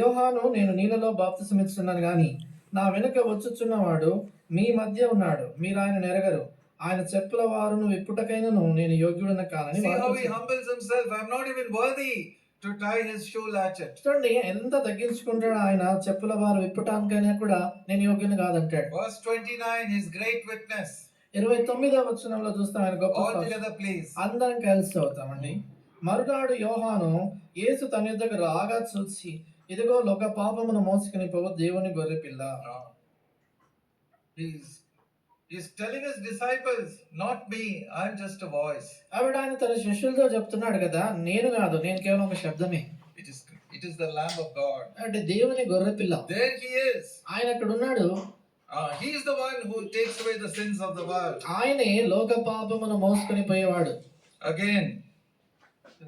యోహాను నేను నీళ్ళలో బాప్తిసమిస్తున్నాను గాని నా వెనుక వచ్చుచున్నవాడు మీ మధ్య ఉన్నాడు, మీరు ఆయన ఎరగరు. ఆయన చెప్పుల వారును విప్పుటకైనను నేను యోగ్యుడన కానని See how he వాడుకొచ్చెను. humbles himself. I'm not even worthy to tie his shoe latchet. చూడండి ఎంత తగ్గించుకుంటాడు ఆయన, చెప్పుల వారు విప్పటానికైనా కూడా నేను యోగ్యుని కాదంటాడు. Verse 29, his great witness. 29వ వచనంలో చూస్తాం ఆయన గొప్ప All సాక్షి. together, please. అందరం కలిసి అవుతామండి. మరునాడు యోహాను యేసు తన యొద్దకు రాగా చూసి, ఇదిగో లోక పాపమును మోసుకుని పోవు దేవుని గొర్రె పిల్ల. He's telling his disciples, not me, I'm just a voice. ఆవిడ ఆయన తన శిష్యులతో చెప్తున్నాడు కదా, నేను కాదు, నేను కేవలం ఒక శబ్దమే. It is the Lamb of God. అంటే దేవుని గొర్రె పిల్ల. There he is. ఆయన అక్కడ ఉన్నాడు. He is the one who takes away the sins of the world. ఆయనే లోక పాపమును మోసుకొని పోయేవాడు. Again,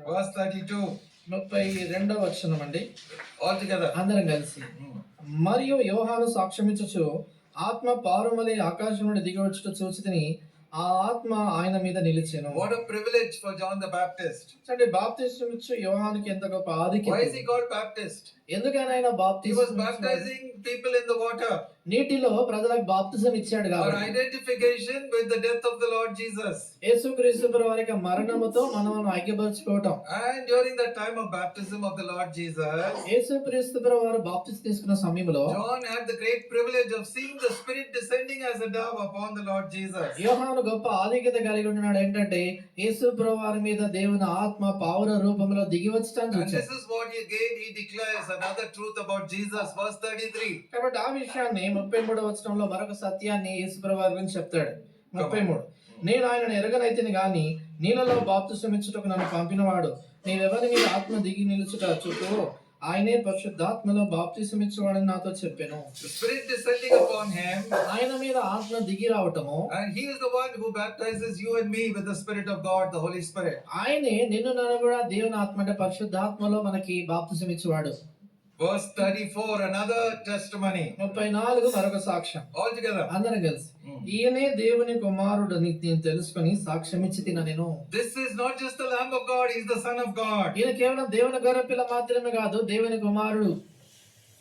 verse 32. 32వ వచనం అండి. All together. అందరం కలిసి. మరియు యోహాను సాక్ష్యమిచ్చుచు, ఆత్మ పారుమలే ఆకాశం నుండి దిగి వచ్చుట చూచితిని, ఆ ఆత్మ ఆయన మీద నిలిచెను. What a privilege for John the Baptist. అంటే బాప్తిస్మం ఇచ్చు యోహానుకి ఎంత గొప్ప ఆధిక్యత. Why is he called Baptist? ఎందుకని ఆయన He was బాప్తిస్మం baptizing people in the water. నీటిలో ప్రజలకు బాప్తిజం ఇచ్చాడు Our కాబట్టి. identification with the death of the Lord Jesus. యేసుక్రీస్తు ప్రభువు వారి మరణముతో మనము ఐక్యపరచుకోవటం. And during the time of baptism of the Lord Jesus, యేసుక్రీస్తు ప్రభువు వారు బాప్తిసం తీసుకున్న సమయంలో John had the great privilege of seeing the Spirit descending as a dove upon the Lord Jesus. యోహాను గొప్ప ఆధిక్యత కలిగి ఉన్నాడు. ఏంటంటే యేసు ప్రభువు వారి మీద దేవుని ఆత్మ పావుర రూపంలో దిగి వచ్చటాన్ని And చూచాడు. this is what he declares another truth about Jesus, verse 33. కాబట్టి ఆ విషయాన్ని 33వ వచనంలో మరొక సత్యాన్ని యేసు ప్రభువు వారి గురించి చెప్తాడు. 33 నేను ఆయనను ఎరగనైతిని గాని నీళ్ళలో బాప్తిసం ఇచ్చుటకు నన్ను పంపినవాడు నీవెవరి మీద ఆత్మ దిగి నిలుచుట చూపు, ఆయనే పరిశుద్ధాత్మలో బాప్తిసం ఇచ్చేవాడని నాతో చెప్పాను. The Spirit descending upon him, ఆయన మీద ఆత్మ దిగి రావటము, and he is the one who baptizes you and me with the Spirit of God, the Holy Spirit. ఆయనే నిన్ను నన్ను కూడా దేవుని ఆత్మ అంటే పరిశుద్ధాత్మలో మనకి బాప్తిసం ఇచ్చేవాడు. Verse 34, another testimony. 34 మరొక సాక్ష్యం. All together. అందరం కలిసి. ఈయనే దేవుని కుమారుడని నేను తెలుసుకొని సాక్ష్యం ఇచ్చి తిన నేను. This is not just the Lamb of God, he is the Son of God. ఈయన కేవలం దేవుని గొర్రె పిల్ల మాత్రమే కాదు, దేవుని కుమారుడు.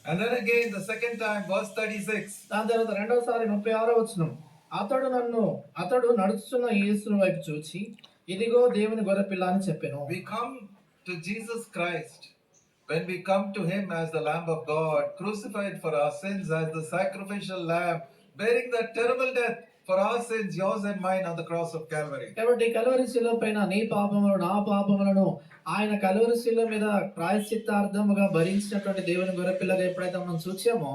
And then again the second time, verse 36. దాని తర్వాత రెండోసారి 36వ వచనం. అతడు నడుచుచున్న యేసుని వైపు చూచి, ఇదిగో దేవుని గొర్రె పిల్ల అని చెప్పెను. We come to Jesus Christ when we come to him as the Lamb of God, crucified for our sins as the sacrificial lamb, bearing that terrible death for our sins, yours and mine, on the cross of Calvary. కాబట్టి Calvary శిలువ పైన నీ పాపములను నా పాపములను ఆయన Calvary శిలువ మీద ప్రాయశ్చిత్తార్థముగా భరించినటువంటి దేవుని గొర్రె పిల్లగా ఎప్పుడైతే మనం చూచామో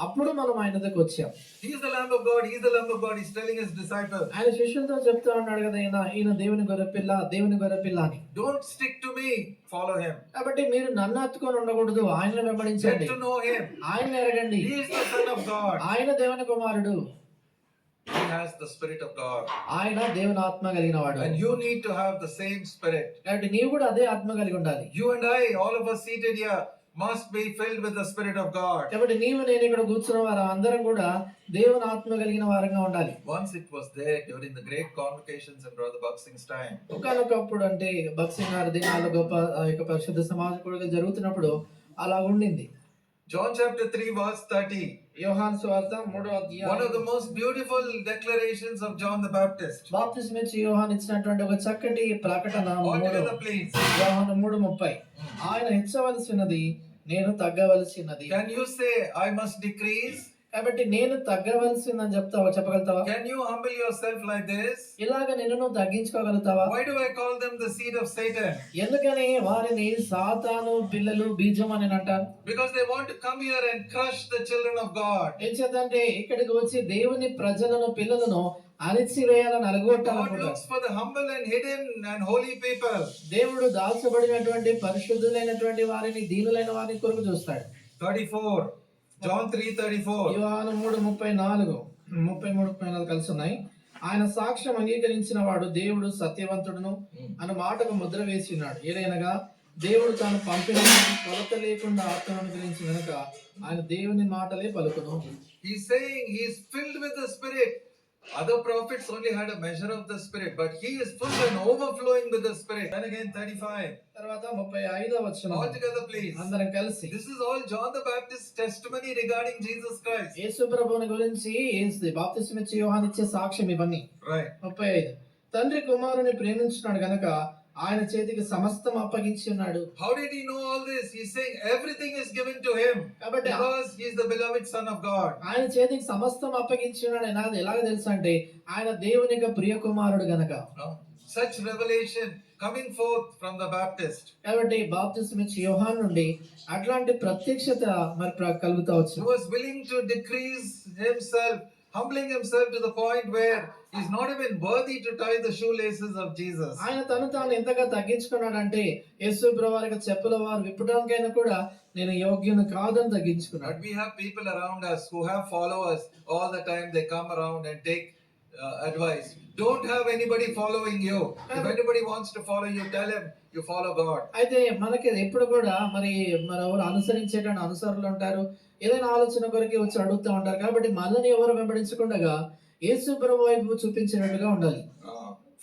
అప్పుడు మనం ఆయన దగ్గరకు వచ్చాం. He is the Lamb of God, he is the Lamb of God. He's telling his disciples, ఆయన శిష్యులతో చెప్తా ఉన్నాడు కదా, ఈయన దేవుని గొర్రె పిల్ల, దేవుని గొర్రె పిల్ల అని. don't stick to me, follow him. కాబట్టి మీరు నన్ను హత్తుకొని ఉండకూడదు, ఆయనను వెంబడించండి, Get to know him. ఆయన ఎరగండి. He is the Son of God. ఆయన దేవుని కుమారుడు, He has the Spirit of God. ఆయన దేవుని ఆత్మ కలిగిన వాడు. And you need to have the same Spirit. కాబట్టి నీవు కూడా అదే ఆత్మ కలిగి ఉండాలి. You and I, all of us seated here, must be filled with the Spirit of God. కాబట్టి నీవు నేను ఇక్కడ కూర్చున్న వారు అందరం కూడా దేవుని ఆత్మ కలిగిన వారంగా ఉండాలి. Once it was there during the great convocations in Brother Buxing's time. ఒకనొకప్పుడు అంటే బక్సింగ్ గారి దినాల్లో గొప్ప పరిశుద్ధ సమాజం జరుగుతున్నప్పుడు అలా ఉండింది. John chapter 3 verse 30. యోహాను సువార్త 3వ అధ్యాయం. One of the most beautiful declarations of John the Baptist. బాప్తిసం ఇచ్చి యోహాను ఇచ్చినటువంటి ఒక చక్కటి ప్రకటన. All together, please. యోహాను 3:30. ఆయన హెచ్చవలసినది, నేను తగ్గవలసినది. Can you say I must decrease? కాబట్టి నేను తగ్గవలసిందని చెప్పగలుగుతావా? Can you humble yourself like this? ఇలాగ నిన్ను నువ్వు తగ్గించుకోగలుగుతావా? Why do I call them the seed of Satan? ఎందుకని వారిని సాతాను పిల్లలు, బీజం అని అంటారు? Because they want to come here and crush the children of God. ఏంటంటే ఇక్కడికి వచ్చి దేవుని ప్రజలను, పిల్లలను అణిచివేయాలని అలగొట్టాలనుకుంటారు. God looks for the humble and hidden and holy people. దేవుడు దాచబడినటువంటి పరిశుద్ధులైనటువంటి వారిని, దీనులైన వారిని కొరకు చూస్తాడు. 34. John 3:34. యోహాను 3:34, 33 కలిసి ఉన్నాయి. ఆయన సాక్ష్యం అంగీకరించిన వాడు దేవుడు సత్యవంతుడును అన్న మాటకు ముద్ర వేసి ఉన్నాడు. ఏదైనగా దేవుడు తాను పంపిన కొలత లేకుండా ఆత్మను అనుగ్రహించి గనుక ఆయన దేవుని మాటలే పలుకును. He's saying he is filled with the Spirit Other prophets only had a measure of the Spirit, but he is full and overflowing with the Spirit. And again, 35. తర్వాత 35వ వచనం. All together, please. అందరం కలిసి. This is all John the Baptist's testimony regarding Jesus Christ. యేసు ప్రభువుని గురించి బాప్తిస్మం ఇచ్చే యోహాను ఇచ్చే సాక్ష్యం ఇవన్నీ. Right. 35. తండ్రి కుమారుని ప్రేమించున్నాడు గనక ఆయన చేతికి సమస్తం అప్పగించి ఉన్నాడు. How did he know all this? He's saying everything is given to him కాబట్టి because he is the beloved Son of God. ఆయన చేతికి సమస్తం అప్పగించి ఉన్నాడు. నాకు ఎలాగ తెలుసు అంటే ఆయన దేవుని యొక్క ప్రియ కుమారుడు గనక. Such revelation coming forth from the Baptist. కాబట్టి బాప్తిస్మం ఇచ్చే యోహాను నుండి అట్లాంటి ప్రత్యక్షత మరి కలుగుతా He వచ్చింది. was willing to decrease himself, humbling himself to the point where he's not even worthy to tie the shoelaces of Jesus. ఆయన తను తాను ఎంతగా తగ్గించుకున్నాడంటే యేసు ప్రభువారి యొక్క చెప్పుల వారు విప్పడానికైనా కూడా నేను యోగ్యుని కాదని తగ్గించుకున్నాడు. But we have people around us who have followers all the time. They come around and take advice. Don't have anybody following you. If anybody wants to follow you, tell him you follow God. అయితే మనకి ఎప్పుడు కూడా మరి ఎవరు అనుసరించేటువంటి అనుసరులు ఉంటారు, ఏదైనా ఆలోచన కొరకే వచ్చి అడుగుతూ ఉంటారు. కాబట్టి మనల్ని ఎవరు వెంబడించకుండా యేసు ప్రభు వైపు చూపించినట్టుగా ఉండాలి.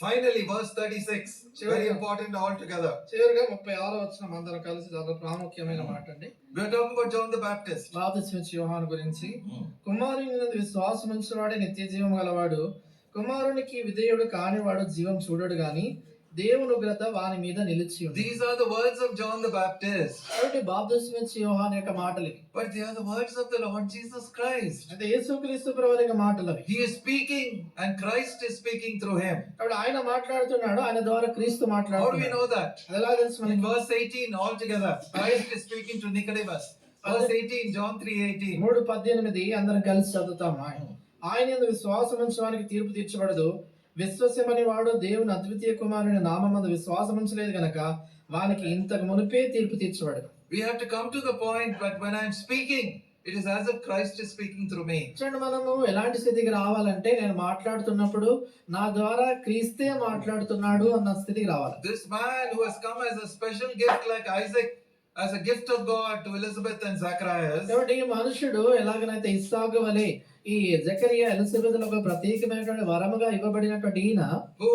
Finally, verse 36, very important altogether. చివరిగా 36వ వచనం అందరం కలిసి చాలా ప్రాముఖ్యమైన మాట అండి. We are talking about John the Baptist. బాప్తిస్మం ఇచ్చే యోహాను గురించి. కుమారుని యందు విశ్వాసం ఉంచువాడే నిత్య జీవం గలవాడు, కుమారునికి విధేయుడు కానివాడు జీవం చూడడు గాని దేవుని ఉగ్రత వాని మీద నిలిచి ఉంది. These are the words of John the Baptist. కాబట్టి బాప్తిస్మం ఇచ్చే యోహాను యొక్క మాటలు ఇవి. But they are the words of the Lord Jesus Christ. అంటే యేసుక్రీస్తు ప్రభువు యొక్క మాటలు అవి. He is speaking and Christ is speaking through him. కాబట్టి ఆయన మాట్లాడుతున్నాడు, ఆయన ద్వారా క్రీస్తు How do we మాట్లాడుతున్నాడు. know that? అది ఎలా తెలుసు In మనకి? verse 18 altogether, Christ is speaking to Nicodemus. Verse 18, John 3:18. 3:18 అందరం కలిసి చదువుతాం. ఆయన యందు విశ్వాసం ఉంచడానికి తీర్పు తీర్చబడదు, విశ్వసింపని వాడు దేవుని అద్వితీయ కుమారుని నామమందు విశ్వాసం ఉంచలేదు గనక వానికి ఇంతకు మునిపే తీర్పు తీర్చబడదు. We have to come to the point that when I am speaking, it is as if Christ is speaking through me. చూడండి, మనము ఎలాంటి స్థితికి రావాలంటే నేను మాట్లాడుతున్నప్పుడు నా ద్వారా క్రీస్తే మాట్లాడుతున్నాడు అన్న స్థితికి రావాలి. This man who has come as a special gift like Isaac, as a gift of God to Elizabeth and Zacharias, కాబట్టి ఈ మనుషుడు ఎలాగనైతే ఇస్సాకు వలె ఈ జకరియా ఎలిజబెతులకు ప్రత్యేకమైనటువంటి వరముగా ఇవ్వబడినటువంటి ఈయన who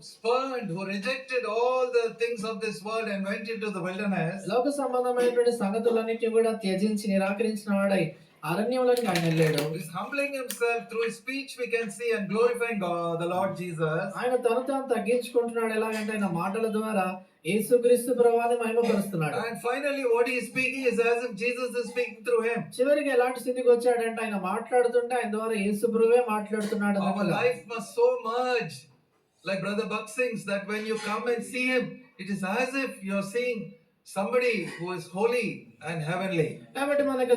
spurned, who rejected all the things of this world and went into the wilderness, లోక సంబంధమైనటువంటి సంగతులన్నిటిని కూడా త్యజించి నిరాకరించిన వాడై అరణ్యంలోకి ఆయన వెళ్ళాడు. is humbling himself through his speech, we can see, and glorifying God, the Lord Jesus. ఆయన తను తాను తగ్గించుకుంటున్నాడు. ఎలాగంటే ఆయన మాటల ద్వారా యేసుక్రీస్తు ప్రభువుని మహిమపరుస్తున్నాడు. And finally, what he is speaking is as if Jesus is speaking through him. చివరికి ఎలాంటి స్థితికి వచ్చాడంటే ఆయన మాట్లాడుతుంటే ఆయన ద్వారా యేసు ప్రభువే మాట్లాడుతున్నాడు Our అన్నట్టుగా. life must so merge, like Brother Buck sings, that when you come and see him, it is as if you are seeing somebody who is holy and heavenly. కాబట్టి మనకు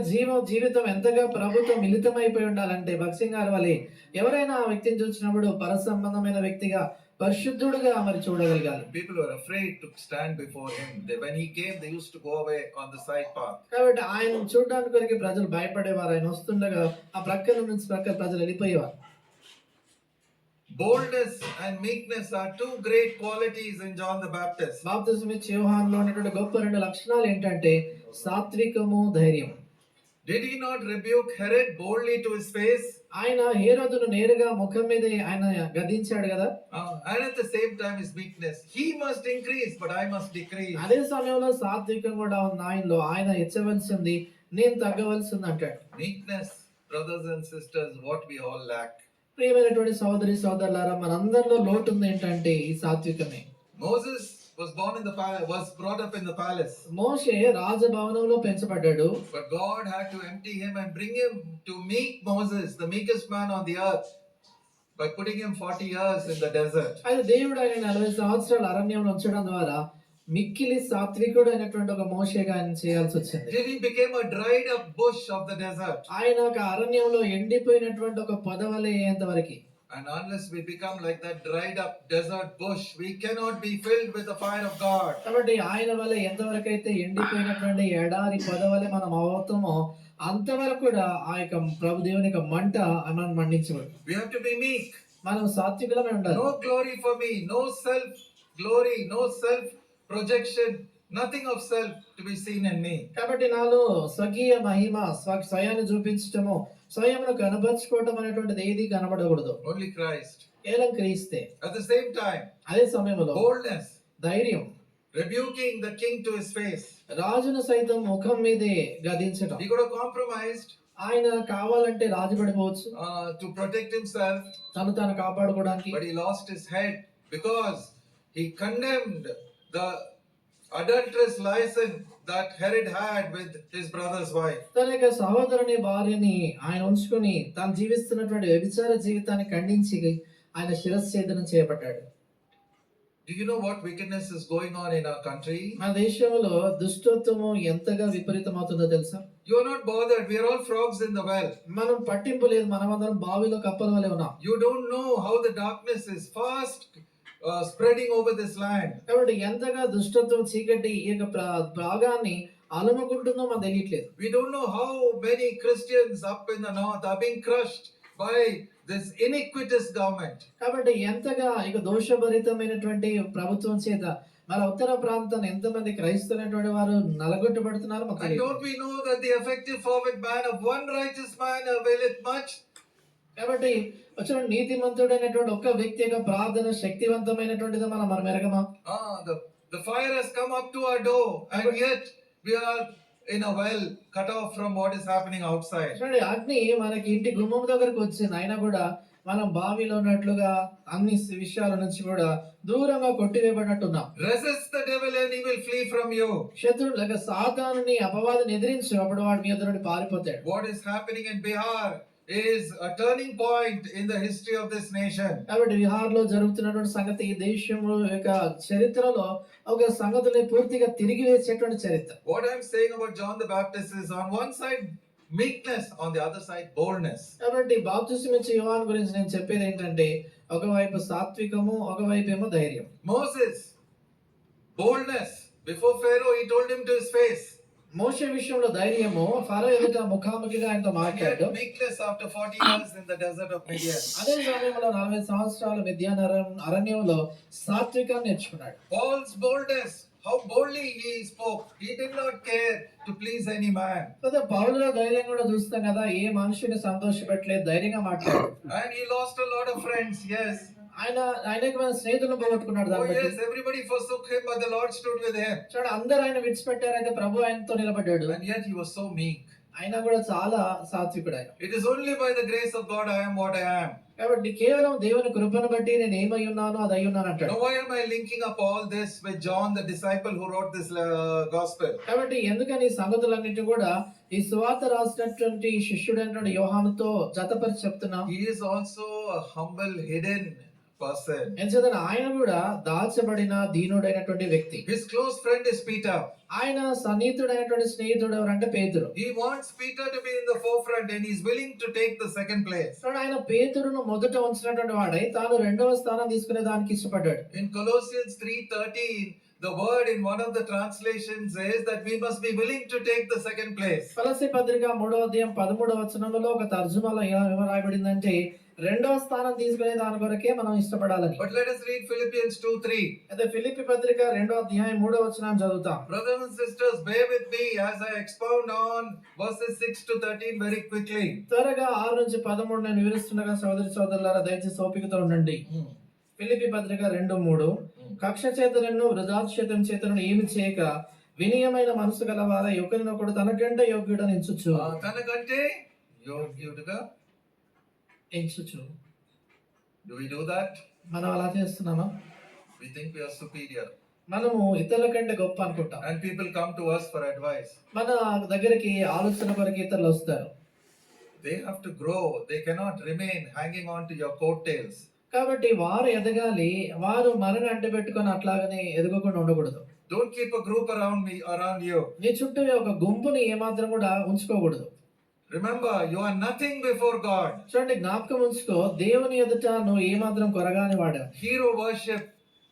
జీవితం ఎంతగా ప్రభుత్వం మిళితమైపోయి ఉండాలంటే భక్సింగ్ గారి వలె ఎవరైనా ఆ వ్యక్తిని చూసినప్పుడు పరసంబంధమైన వ్యక్తిగా పరిశుద్ధుడుగా మరి చూడగలగాలి. People were afraid to stand before him. When he came, they used to go away on the side path. కాబట్టి ఆయన చూడడానికి కొరకు ప్రజలు భయపడేవారు. ఆయన వస్తుండగా ఆ ప్రక్కన నుంచి ప్రజలు వెళ్ళిపోయేవారు. Boldness and meekness are two great qualities in John the Baptist. బాప్తిస్మం ఇచ్చే యోహానులో ఉన్నటువంటి గొప్ప రెండు లక్షణాలు ఏంటంటే సాత్వికము, ధైర్యం. Did he not rebuke Herod boldly to his face? ఆయన హేరోదును నేరుగా ముఖం మీద ఆయన గద్దించాడు కదా. And at the same time his meekness. He must increase, but I must decrease. అదే సమయంలో సాత్వికం కూడా ఉంది ఆయనలో. ఆయన హెచ్చవలసింది, నేను తగ్గవలసింది అంటాడు. Meekness, brothers and sisters, what we all lack. ప్రియమైనటువంటి సోదరి సోదరులారా, మనందరిలో లోటు ఉంది ఏంటంటే ఈ సాత్వికమే. Moses was born in the palace, was brought up in the palace. Moshe రాజభవనంలో పెంచబడ్డాడు. But God had to empty him and bring him to meek Moses, the meekest man on the earth, by putting him 40 years in the desert. అయితే దేవుడు ఆయన 40 సంవత్సరాలు అరణ్యంలో ఉంచడం ద్వారా మిక్కిలి సాత్వికుడు అయినటువంటి ఒక మోషేగా ఆయన చేయాల్సి వచ్చింది. Till he became a dried up bush of the desert. ఆయన ఒక అరణ్యంలో ఎండిపోయినటువంటి ఒక పొదవలే అయ్యేంత వరకు. And unless we become like that dried up desert bush, we cannot be filled with the fire of God. కాబట్టి ఆయన వల్ల ఎంతవరకు అయితే ఎండిపోయినటువంటి ఎడారి పొదవలే మనం అవుతామో అంతవరకు కూడా ఆ యొక్క ప్రభు దేవుని యొక్క మంట మనం మండించబడు. We have to be meek. మనం సాత్వికులమే ఉండాలి. No glory for me, no self glory, no self projection, Nothing of self to be seen in me. కాబట్టి నాలో స్వకీయ మహిమ స్వయాన్ని చూపించటము స్వయమును కనబరుచుకోవటం అనేటువంటిది ఏది కనబడకూడదు. Only Christ. కేవలం క్రీస్తే. At the same time, అదే సమయంలో boldness, ధైర్యం, rebuking the king to his face. రాజును సైతం ముఖం మీదే గదించటం. He could have compromised ఆయన కావాలంటే రాజు పడిపోవచ్చు, to protect himself, తాను కాపాడుకోవడానికి. but he lost his head because he condemned the adulterous license that Herod had with his brother's wife. తన యొక్క సహోదరుని భార్యని ఆయన ఉంచుకొని తాను జీవిస్తున్నటువంటి వ్యభిచార జీవితాన్ని ఖండించి ఆయన శిరచ్ఛేదనం చేయబడ్డాడు. Do you know what wickedness is going on in our country? మన దేశంలో దుష్టత్వము ఎంతగా విపరీతమవుతుందో తెలుసా? You are not bothered. We are all frogs in the well. మనం పట్టింపు లేదు, మనమందరం బావిలో కప్పల వలె ఉన్నాం. You don't know how the darkness is fast spreading over this land. కాబట్టి ఎంతగా దుష్టత్వం చీకటి ఈ యొక్క భాగాన్ని అలుముకుంటుందో మనకు తెలియట్లేదు. We don't know how many Christians up in the north are being crushed by this iniquitous government. కాబట్టి ఎంతగా ఇక దోషభరితమైనటువంటి ప్రభుత్వం చేత మన ఉత్తర ప్రాంతాన్ని ఎంతమంది క్రైస్తవులైనటువంటి వారు నలగొట్టబడుతున్నారో మనకు And తెలియదు. don't we know that the effective fervent man of one righteous man availeth much? కాబట్టి వచ్చిన నీతిమంతుడైనటువంటి ఒక్క వ్యక్తి యొక్క ప్రార్థన శక్తివంతమైనటువంటిది మనం ఎరగమా? The fire has come up to our door, and yet we are in a well, cut off from what is happening outside. చూడండి, అగ్ని మనకి ఇంటి గుమ్మం దగ్గరకు వచ్చింది, అయినా కూడా మనం బావిలో ఉన్నట్లుగా అన్ని విషయాల నుంచి కూడా దూరంగా కొట్టివేయబడినట్టున్నాం. Resist the devil and he will flee from you. శత్రుడు లేక సాతానుని అపవాదిని ఎదిరించు, అప్పుడు వాడు మీ ఎదురు నుండి పారిపోతాడు. What is happening in Bihar is a turning point in the history of this nation. కాబట్టి బీహార్ లో జరుగుతున్నటువంటి సంగతి ఈ దేశంలో యొక్క చరిత్రలో ఒక సంగతిని పూర్తిగా తిరిగి వేసేటువంటి చరిత్ర. What I'm saying about John the Baptist is on one side meekness, on the other side boldness. కాబట్టి బాప్తిస్మం ఇచ్చే యోహాను గురించి నేను చెప్పేది ఏంటంటే, ఒకవైపు సాత్వికము, ఒకవైపు ఏమో ధైర్యం. Moses, boldness. Before Pharaoh, he told him to his face. మోషే విషయంలో ధైర్యము, ఫరో ఎదుట ముఖాముఖిగా ఆయనతో He had మాట్లాడాడు. meekness after 40 years in the desert of Midian. అదే సమయంలో 40 సంవత్సరాల మిద్యాన్ అరణ్యంలో సాత్వికాన్ని నేర్చుకున్నాడు. Paul's boldness, how boldly he spoke. He did not care to please any man. కదా పౌలులో ధైర్యం కూడా చూస్తాం కదా, ఏ మనుషుని సంతోషపెట్టలేదు, ధైర్యంగా మాట్లాడాడు. And he lost a lot of friends, yes. ఆయనకి మన స్నేహితులను పోగొట్టుకున్నాడు. Oh దాన్ని yes, బట్టి everybody forsook him, but the Lord stood with him. చూడండి, అందరూ ఆయన విడిచిపెట్టారు, అయితే ప్రభు ఆయనతో నిలబడ్డాడు. And yet he was so meek. ఆయన కూడా చాలా సాత్వికుడు ఆయన. It is only by the grace of God I am what I am. కాబట్టి కేవలం దేవుని కృపను బట్టి నేను ఏమై ఉన్నానో అది అయి ఉన్నాను అంటాడు. Now why am I linking up all this with John the disciple who wrote this gospel? కాబట్టి ఎందుకని ఈ సంగతులన్నిటి కూడా ఈ సువార్త రాసినటువంటి శిష్యుడైనటువంటి యోహానుతో జతపరిచి చెప్తున్నాం. He is also a humble, hidden person. ఎందుకంటే ఆయన కూడా దాచబడిన దీనుడైనటువంటి వ్యక్తి. His close friend is Peter. ఆయన సన్నిహితుడైనటువంటి స్నేహితుడు ఎవరంటే పేతురు. He wants Peter to be in the forefront and he's willing to take the second place. So ఆయన పేతురును మొదట ఉంచినటువంటి వాడై తాను రెండవ స్థానం తీసుకునే దానికి ఇష్టపడ్డాడు. In Colossians 3:13, the word in one of the translations says that we must be willing to take the second place. కొలస్సీ పత్రిక 3:13 ఒక తర్జుమాలో ఏం రాయబడిందంటే, రెండవ స్థానం తీసుకునే దాని కొరకే మనం ఇష్టపడాలని. But let us read Philippians 2:3. అయితే ఫిలిప్పీ పత్రిక 2:3 చదువుతాం. Brothers and sisters, bear with me as I expound on verses 6 to 13 very quickly. త్వరగా 6 నుంచి 13 నేను వివరిస్తుండగా సోదరులారా దయచేసి ఓపికతో ఉండండి. ఫిలిప్పీ పత్రిక 2:3 కక్ష చేతలను వృధాక్షేతం చేతలను ఏమి చేయక వినయమైన మనసు గలవారా ఒకరినొకడు తనకంటే యోగ్యుడని ఎంచుచు. తనకంటే యోగ్యుడుగా ఎంచుచు. Do we do that? మనం అలా చేస్తున్నామా? We think we are superior. మనము ఇతరుల కంటే గొప్ప అనుకుంటాం. And people come to us for advice. మన దగ్గరికి ఆలోచన కొరకు ఇతరులు వస్తారు. They have to grow. They cannot remain hanging on to your coattails. కాబట్టి వారు ఎదగాలి, వారు మనని అంటబెట్టుకొని అట్లాగనే ఎదగకుండా ఉండకూడదు. Don't keep a group around you. నీ చుట్టూ ఒక గుంపుని ఏమాత్రం కూడా ఉంచుకోకూడదు. Remember, you are nothing before God. చూడండి, జ్ఞాపకం ఉంచుకో, దేవుని ఎదుట నువ్వు ఏమాత్రం కొరగాని వాడావు. Hero worship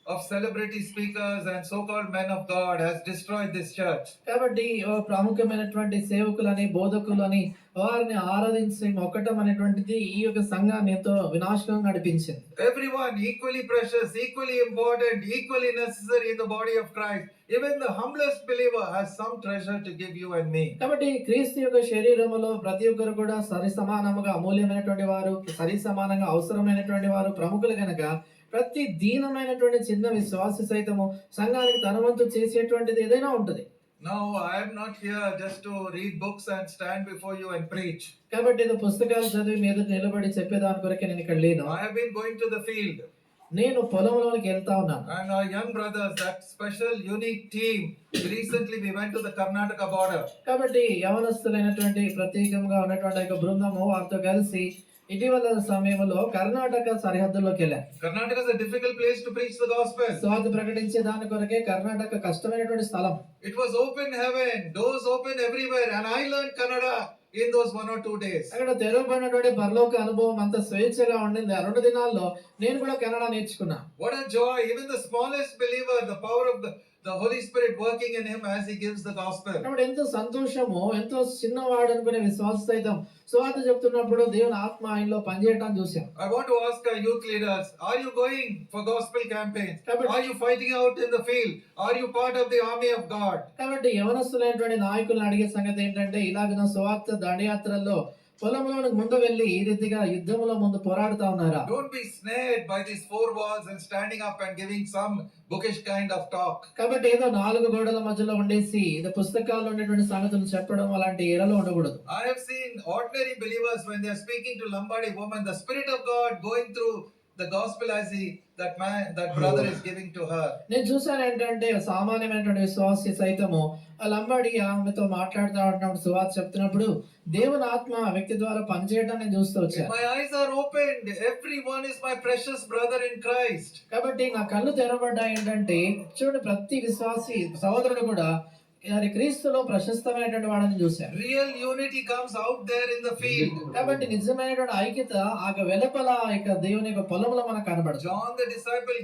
of celebrity speakers and so-called men of God has destroyed this church. కాబట్టి ప్రాముఖ్యమైనటువంటి సేవకులని బోధకులని వారిని ఆరాధించి మొక్కటం అనేటువంటిది ఈ యొక్క సంఘాన్ని ఎంతో వినాశనం నడిపించింది. Everyone equally precious, equally important, equally necessary in the body of Christ. Even the humblest believer has some treasure to give you and me. కాబట్టి క్రీస్తు యొక్క శరీరములో ప్రతి ఒక్కరు కూడా సరి సమానముగా అమూల్యమైనటువంటి వారు, సరి సమానంగా అవసరమైనటువంటి వారు ప్రముఖులు కనుక ప్రతి దీనమైనటువంటి చిన్న విశ్వాసి సైతము సంఘానికి తన వంతు చేసేటువంటిది ఏదైనా ఉంటుంది. Now, I am not here just to read books and stand before you and preach. కాబట్టి ఏదో పుస్తకాలు చదివి మీద నిలబడి చెప్పేదాని కొరకే నేను ఇక్కడ లేను. I have been going to the field. నేను పొలంలోనికి వెళ్తా ఉన్నాను. And our young brothers, that special unique team, recently we went to the Karnataka border. కాబట్టి యవనస్తులైనటువంటి ప్రత్యేకంగా ఉన్నటువంటి యొక్క బృందము వారితో కలిసి ఇటీవల సమయంలో కర్ణాటక సరిహద్దుల్లోకి వెళ్ళారు. Karnataka is a difficult place to preach the gospel. స్వార్థ ప్రకటించే దాని కొరకే కర్ణాటక కష్టమైనటువంటి స్థలం. It was open heaven, doors open everywhere, and I learned Kannada in those 1 or 2 days. అక్కడ తెరవబడినటువంటి పరలోక అనుభవం అంత స్వేచ్ఛగా ఉండింది. ఆ 2 దినాల్లో నేను కూడా కన్నడ నేర్చుకున్నా. What a joy! Even the smallest believer, the power of the Holy Spirit working in him as he gives the gospel. కాబట్టి ఎంతో సంతోషము, ఎంతో చిన్నవాడు అనుకునే విశ్వాస సైతం స్వార్థ చెప్తున్నప్పుడు దేవుని ఆత్మ ఆయనలో పనిచేయడం చూసాం. I want to ask our youth leaders, are you going for gospel campaigns? But- Are you fighting out in the field? Are you part of the army of God? కాబట్టి యవనస్తులైనటువంటి నాయకులను అడిగే సంగతి ఏంటంటే ఇలాగిన స్వార్థ దండయాత్రల్లో పొలంలోనికి ముందు వెళ్ళి ఈ రీతిగా యుద్ధంలో ముందు పోరాడుతా ఉన్నారా? Don't be snared by these 4 walls and standing up and giving some bookish kind of talk. కాబట్టి ఏదో 4 గోడల మధ్యలో ఉండేసి ఇది పుస్తకాల్లో ఉండేటువంటి సంగతులు చెప్పడం అలాంటి ఎరలో ఉండకూడదు. I have seen ordinary believers when they are speaking to Lambadi woman, the Spirit of God going through the gospel as that brother is giving to her. నేను చూసాను ఏంటంటే సామాన్యమైనటువంటి విశ్వాసి సైతము ఆ లంబాడి ఆమెతో మాట్లాడుతూ ఉంటున్నప్పుడు సువార్త చెప్తున్నప్పుడు దేవుని ఆత్మ ఆ వ్యక్తి ద్వారా పనిచేయడం నేను చూస్తూ వచ్చాను. My eyes are opened. Everyone is my precious brother in Christ. కాబట్టి నా కళ్ళు తెరవబడ్డాయి ఏంటంటే చూడండి ప్రతి విశ్వాసి సహోదరుడు కూడా మరి క్రీస్తులో ప్రశస్తమైనటువంటి వాడని చూశాను. Real unity comes out there in the field. కాబట్టి నిజమైనటువంటి ఐక్యత ఆ వెలుపల ఇక దేవుని యొక్క పొలంలో మనకు కనబడుతుంది. John the disciple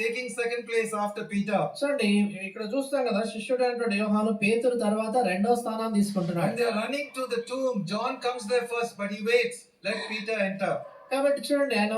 taking second place after Peter. చూడండి ఇక్కడ చూస్తాం కదా శిష్యుడు అయినటువంటి యోహాను పేతురు తర్వాత 2వ స్థానాన్ని తీసుకుంటున్నాడు. When they are running to the tomb, John comes there first, but he waits. Let Peter enter. కాబట్టి చూడండి ఆయన